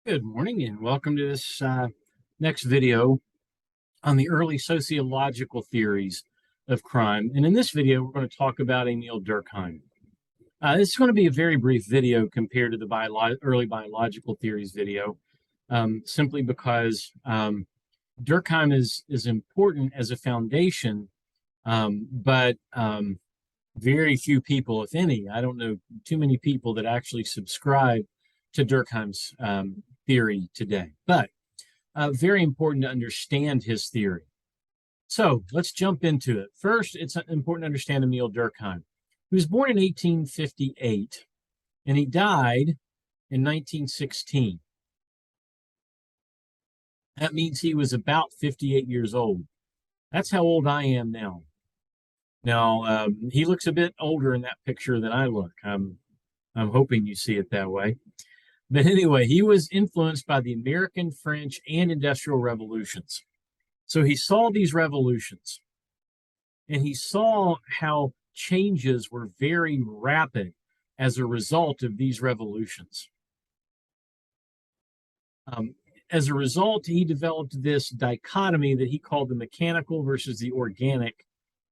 Good morning and welcome to this next video on the early sociological theories of crime. And in this video, we're going to talk about Emil Durkheim. This is going to be a very brief video compared to the early biological theories video, simply because Durkheim is important as a foundation, but very few people, if any, I don't know too many people that actually subscribe to Durkheim's theory today. But very important to understand his theory. So let's jump into it. First, it's important to understand Emil Durkheim. He was born in 1858 and he died in 1916. That means he was about 58 years old. That's how old I am now. Now, he looks a bit older in that picture than I look. I'm hoping you see it that way. But anyway, he was influenced by the American, French, and Industrial Revolutions. So he saw these revolutions and he saw how changes were very rapid as a result of these revolutions. As a result, he developed this dichotomy that he called the mechanical versus the organic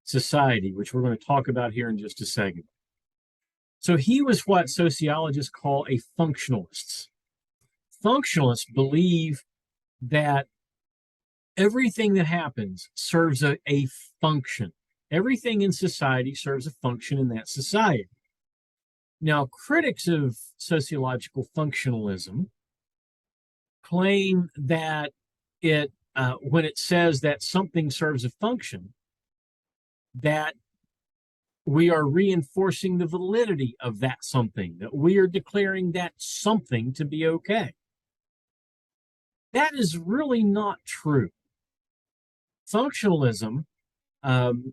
society, which we're going to talk about here in just a second. So he was what sociologists call a functionalist. Functionalists believe that everything that happens serves a function. Everything in society serves a function in that society. Now, critics of sociological functionalism claim that when it says that something serves a function, that we are reinforcing the validity of that something, that we are declaring that something to be okay. That is really not true. Functionalism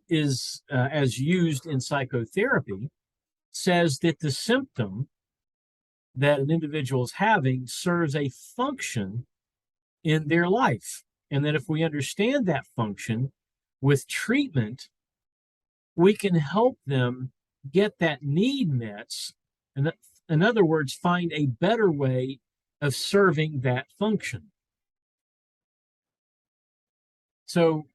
is, as used in psychotherapy, says that the symptom that an individual is having serves a function in their life. And that if we understand that function with treatment, we can help them get that need met. And in other words, find a better way of serving that function. So,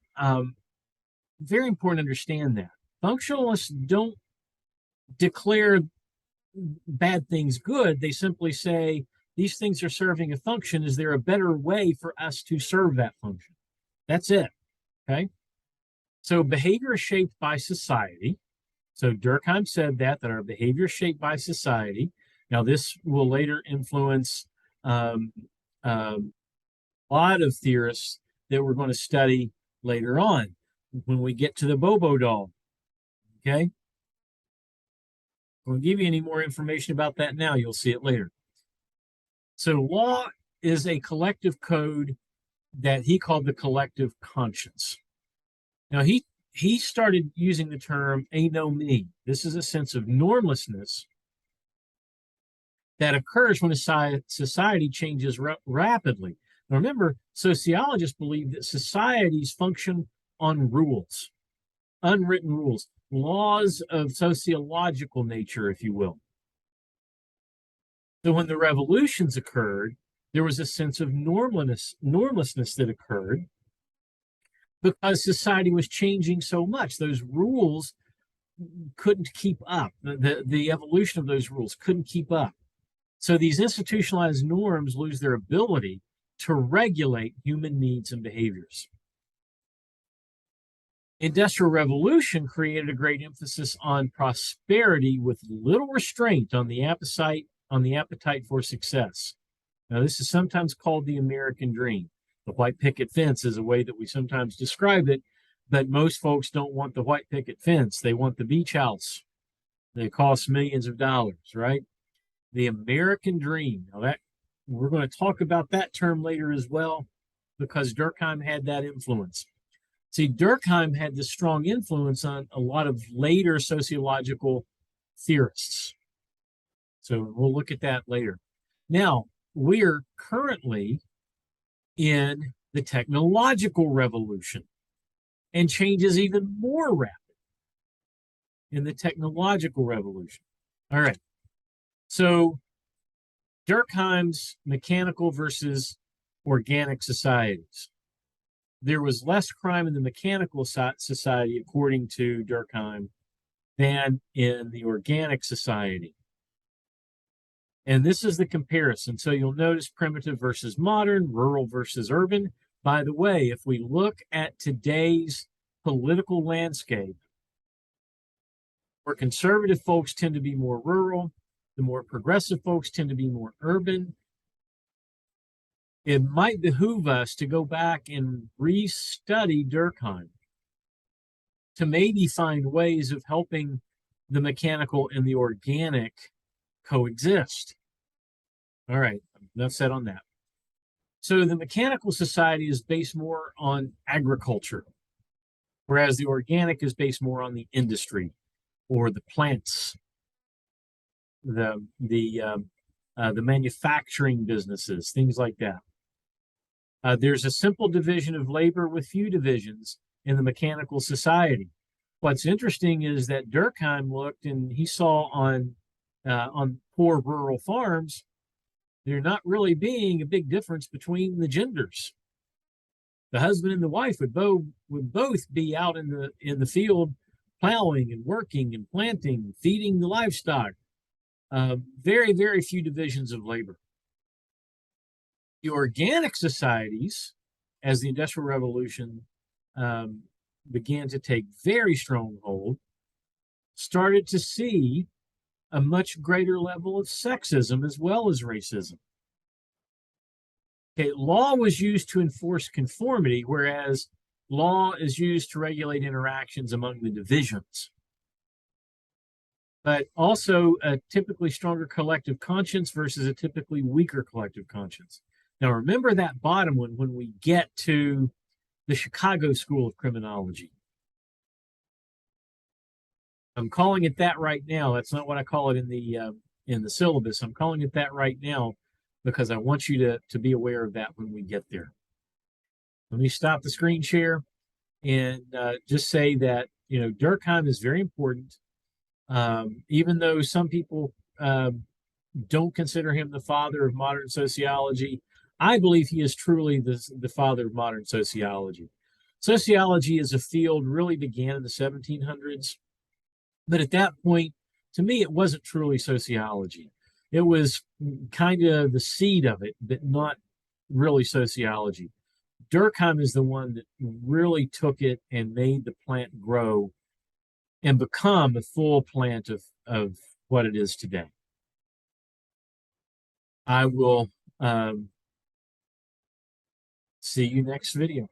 very important to understand that. Functionalists don't declare bad things good. They simply say, these things are serving a function. Is there a better way for us to serve that function? That's it. Okay. So behavior is shaped by society. So Durkheim said that our behavior is shaped by society. Now, this will later influence a lot of theorists that we're going to study later on when we get to the Bobo doll. Okay? I won't give you any more information about that now. You'll see it later. So law is a collective code that he called the collective conscience. Now, he started using the term anomie. This is a sense of normlessness that occurs when a society changes rapidly. Now, remember, sociologists believe that societies function on rules, unwritten rules, laws of sociological nature, if you will. So when the revolutions occurred, there was a sense of normlessness that occurred because society was changing so much. Those rules couldn't keep up. The evolution of those rules couldn't keep up. So these institutionalized norms lose their ability to regulate human needs and behaviors. Industrial Revolution created a great emphasis on prosperity with little restraint on the appetite for success. Now, this is sometimes called the American dream. The white picket fence is a way that we sometimes describe it, but most folks don't want the white picket fence. They want the beach house. They cost millions of dollars, right? The American dream. Now, that we're going to talk about that term later as well, because Durkheim had that influence. See, Durkheim had this strong influence on a lot of later sociological theorists. So we'll look at that later. Now, we're currently in the technological revolution, and change is even more rapid in the technological revolution. All right. So Durkheim's mechanical versus organic societies. There was less crime in the mechanical society, according to Durkheim, than in the organic society. And this is the comparison. So you'll notice primitive versus modern, rural versus urban. By the way, if we look at today's political landscape, where conservative folks tend to be more rural, the more progressive folks tend to be more urban, it might behoove us to go back and restudy Durkheim to maybe find ways of helping the mechanical and the organic coexist. All right, enough said on that. So the mechanical society is based more on agriculture, whereas the organic is based more on the industry or the plants, the manufacturing businesses, things like that. There's a simple division of labor with few divisions in the mechanical society. What's interesting is that Durkheim looked and he saw on poor rural farms, there not really being a big difference between the genders. The husband and the wife would both be out in the field plowing and working and planting, feeding the livestock. Very, very few divisions of labor. The organic societies, as the Industrial Revolution began to take very strong hold, started to see a much greater level of sexism as well as racism. Okay, law was used to enforce conformity, whereas law is used to regulate interactions among the divisions. But also a typically stronger collective conscience versus a typically weaker collective conscience. Now, remember that bottom one when we get to the Chicago School of Criminology. I'm calling it that right now. That's not what I call it in the syllabus. I'm calling it that right now because I want you to be aware of that when we get there. Let me stop the screen share and just say that, you know, Durkheim is very important. Even though some people don't consider him the father of modern sociology, I believe he is truly the father of modern sociology. Sociology as a field really began in the 1700s, but at that point, to me, it wasn't truly sociology. It was kind of the seed of it, but not really sociology. Durkheim is the one that really took it and made the plant grow and become the full plant of what it is today. I will see you next video.